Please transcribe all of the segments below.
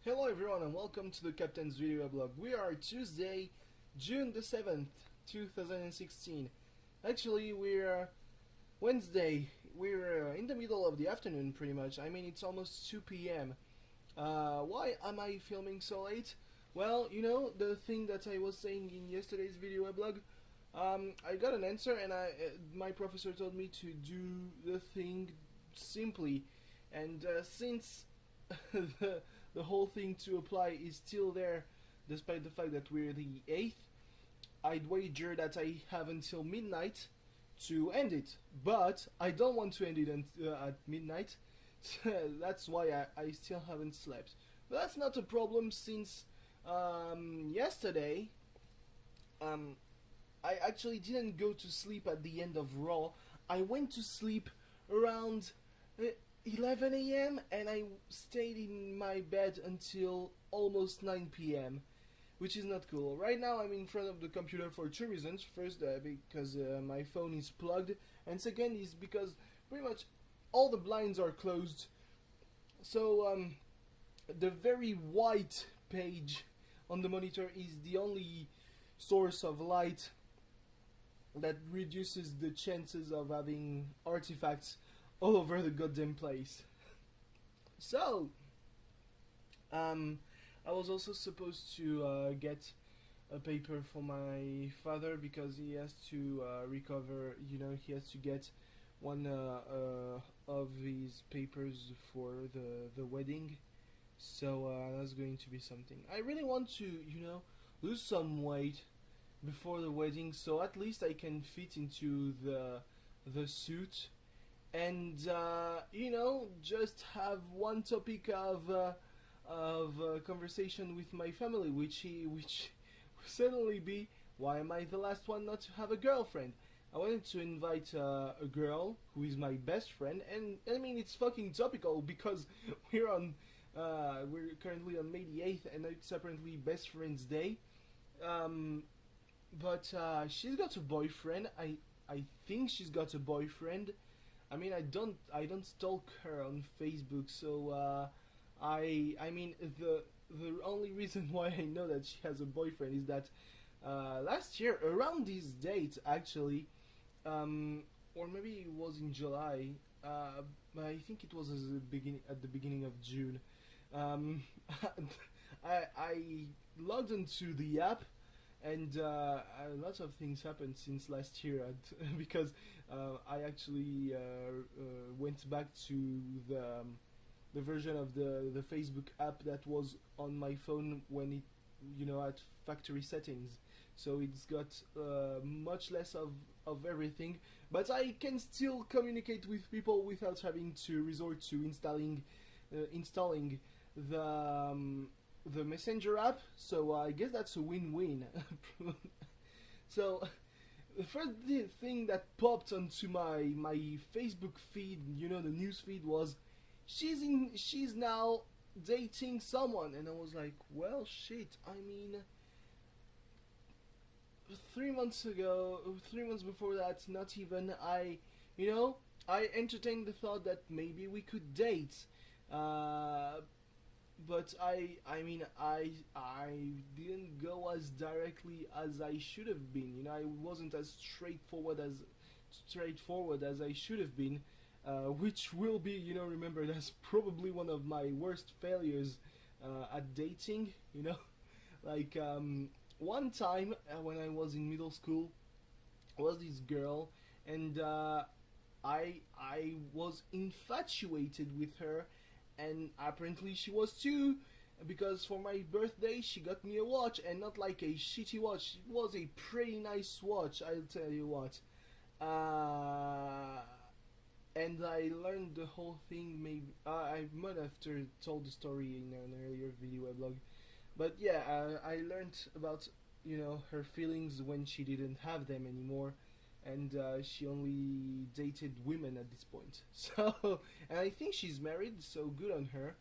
Hello everyone and welcome to the Captain's Video Blog. We are Tuesday, June the 7th, 2016. Actually, we're Wednesday. We're in the middle of the afternoon pretty much. I mean, it's almost 2 p.m. Why am I filming so late? Well, you know, the thing that I was saying in yesterday's video blog, I got an answer and my professor told me to do the thing simply. And since the whole thing to apply is still there, despite the fact that we're the 8th, I'd wager that I have until midnight to end it. But I don't want to end it at midnight. That's why I still haven't slept. But that's not a problem since yesterday I actually didn't go to sleep at the end of Raw. I went to sleep around 11 a.m. and I stayed in my bed until almost 9 p.m., which is not cool. Right now I'm in front of the computer for two reasons. First, because my phone is plugged, and second is because pretty much all the blinds are closed. So the very white page on the monitor is the only source of light that reduces the chances of having artifacts all over the goddamn place. So, I was also supposed to get a paper for my father because he has to recover, you know, he has to get one of his papers for the wedding. So that's going to be something. I really want to, you know, lose some weight before the wedding, so at least I can fit into the suit and you know, just have one topic of conversation with my family, which will certainly be, why am I the last one not to have a girlfriend? I wanted to invite a girl who is my best friend, and I mean it's fucking topical because we're currently on May the 8th, and it's apparently Best Friends Day. But she's got a boyfriend. I think she's got a boyfriend. I mean, I don't stalk her on Facebook, so I mean the only reason why I know that she has a boyfriend is that last year around this date actually, or maybe it was in July, but I think it was at the beginning of June. Um, I logged into the app and a lot of things happened since last year because I actually went back to the version of the Facebook app that was on my phone when it, you know, at factory settings. So it's got much less of everything, but I can still communicate with people without having to resort to installing the messenger app. So I guess that's a win-win. So the first thing that popped onto my Facebook feed, you know, the news feed, was she's now dating someone, and I was like, well, shit. I mean, 3 months ago, 3 months before that, not even, you know, I entertained the thought that maybe we could date. But I mean, I didn't go as directly as I should have been. You know, I wasn't as straightforward as I should have been, which will be, you know, remembered as probably one of my worst failures at dating. You know, like one time when I was in middle school, was this girl, and I was infatuated with her, and apparently she was too, because for my birthday she got me a watch, and not like a shitty watch. It was a pretty nice watch, I'll tell you what. And I learned the whole thing. Maybe I might have told the story in an earlier video blog, but yeah, I learned about, you know, her feelings when she didn't have them anymore, and she only dated women at this point. So, and I think she's married, so good on her.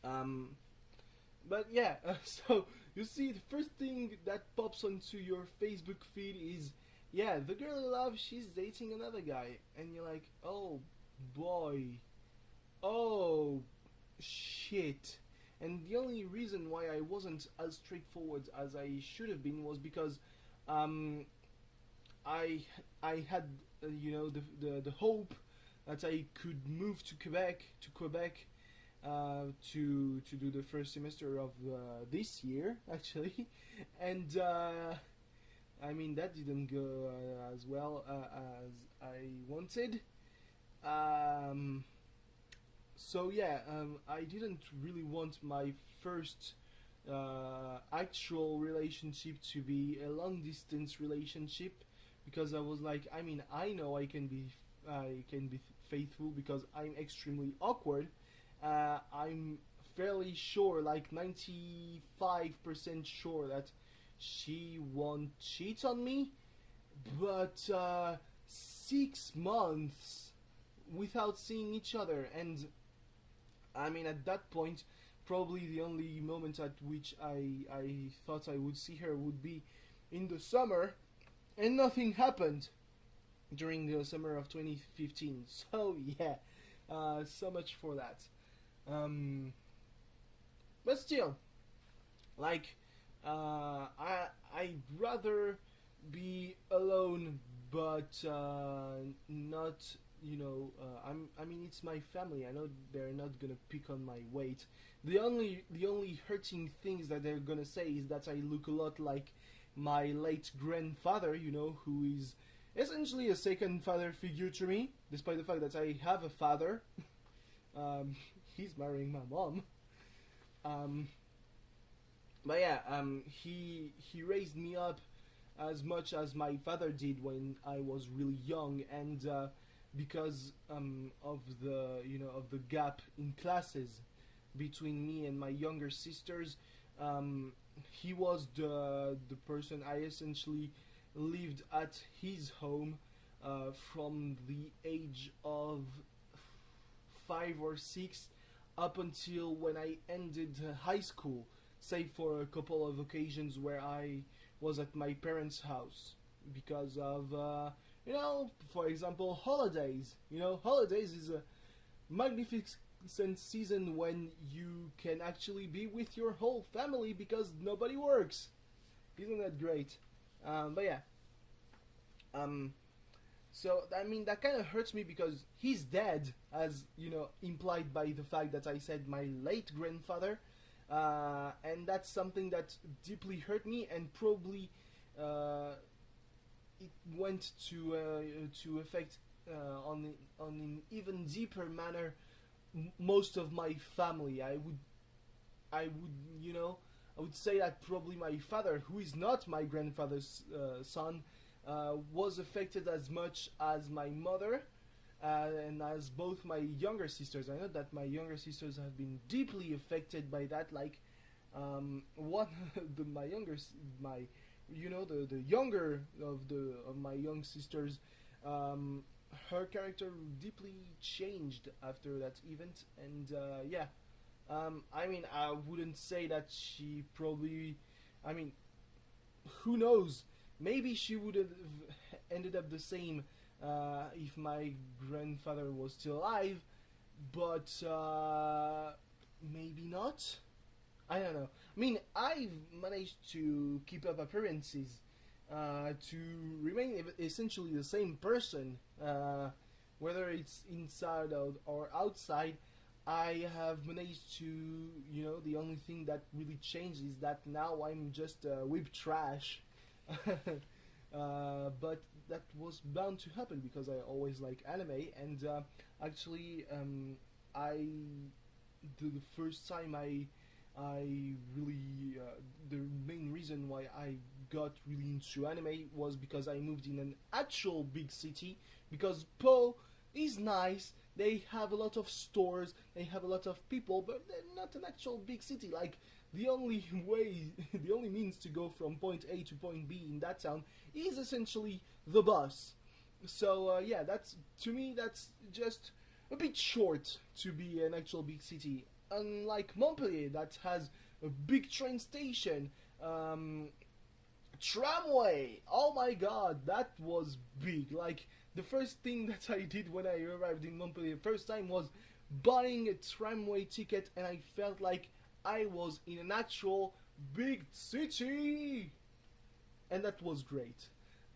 Um, but yeah, so you see, the first thing that pops onto your Facebook feed is, yeah, the girl you love, she's dating another guy, and you're like, oh boy, oh shit. And the only reason why I wasn't as straightforward as I should have been was because um, I I had the hope that I could move to Quebec to do the first semester of this year actually, and I mean that didn't go as well as I wanted. Um, so yeah, I didn't really want my first actual relationship to be a long distance relationship because I was like, I mean, I know I can be faithful because I'm extremely awkward. I'm fairly sure, like 95% sure that she won't cheat on me, but 6 months without seeing each other, and I mean, at that point, probably the only moment at which I thought I would see her would be in the summer, and nothing happened during the summer of 2015. So yeah, so much for that. Um, but still, like, I'd rather be alone, but not. I mean, it's my family. I know they're not gonna pick on my weight. The only hurting things that they're gonna say is that I look a lot like my late grandfather. Who is essentially a second father figure to me, despite the fact that I have a father. um, he's marrying my mom. Um, but yeah, he raised me up as much as my father did when I was really young, and because of the gap in classes between me and my younger sisters, um, he was the person I essentially lived at his home from the age of 5 or 6 up until when I ended high school, save for a couple of occasions where I was at my parents' house because of, for example, holidays. Holidays is a magnificent season when you can actually be with your whole family because nobody works. Isn't that great? But yeah. Um, so I mean that kind of hurts me because he's dead, as implied by the fact that I said my late grandfather, and that's something that deeply hurt me, and probably it went to affect on an even deeper manner most of my family. I would say that probably my father, who is not my grandfather's son, was affected as much as my mother, and as both my younger sisters. I know that my younger sisters have been deeply affected by that. Like, one my younger my the younger of my young sisters, her character deeply changed after that event, and yeah. I mean, I wouldn't say that she probably. I mean, who knows? Maybe she would have ended up the same if my grandfather was still alive, but maybe not. I don't know. I mean, I've managed to keep up appearances, to remain essentially the same person, whether it's inside or outside. I have managed to, the only thing that really changed is that now I'm just whip trash. But that was bound to happen because I always like anime, and actually, I the first time I really the main reason why I got really into anime was because I moved in an actual big city, because Po is nice. They have a lot of stores, they have a lot of people, but they're not an actual big city. Like, the only way, the only means to go from point A to point B in that town is essentially the bus. So yeah, to me that's just a bit short to be an actual big city. Unlike Montpellier, that has a big train station, tramway. Oh my god, that was big. Like, the first thing that I did when I arrived in Montpellier the first time was buying a tramway ticket, and I felt like I was in an actual big city, and that was great.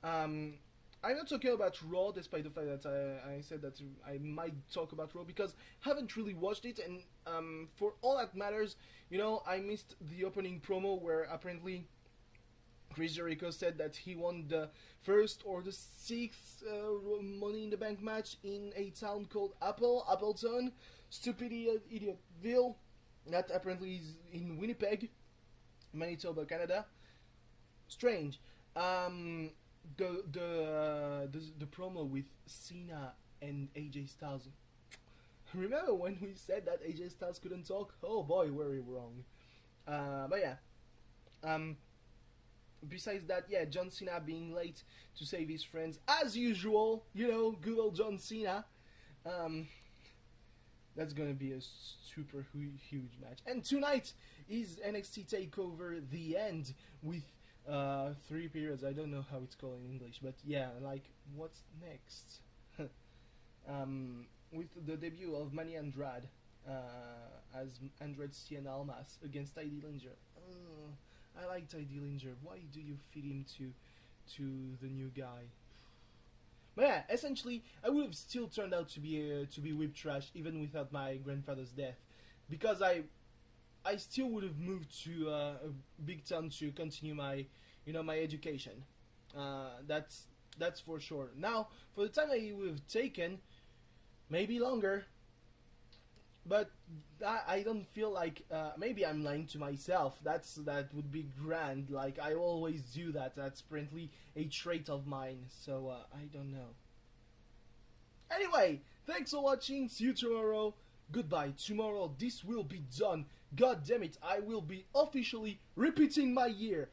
Um, I'm not talking about Raw, despite the fact that I said that I might talk about Raw because I haven't really watched it, and for all that matters, I missed the opening promo where apparently Chris Jericho said that he won the first or the sixth Money in the Bank match in a town called Appleton, stupid idiotville, that apparently is in Winnipeg, Manitoba, Canada. Strange. The promo with Cena and AJ Styles. Remember when we said that AJ Styles couldn't talk? Oh boy, were we wrong. But yeah. Besides that, yeah, John Cena being late to save his friends as usual. Good old John Cena. That's gonna be a super huge match. And tonight is NXT Takeover The End with 3 periods. I don't know how it's called in English, but yeah, like what's next? With the debut of Manny Andrade as Andrade Cien Almas against Ty Dillinger. I like Ty Dillinger. Why do you feed him to the new guy? But yeah, essentially, I would have still turned out to be whip trash even without my grandfather's death, because I still would have moved to a big town to continue my my education. That's for sure. Now, for the time I would have taken, maybe longer, but I don't feel like maybe I'm lying to myself. That would be grand. Like I always do that. That's apparently a trait of mine. So I don't know. Anyway, thanks for watching. See you tomorrow. Goodbye. Tomorrow this will be done. God damn it! I will be officially repeating my year.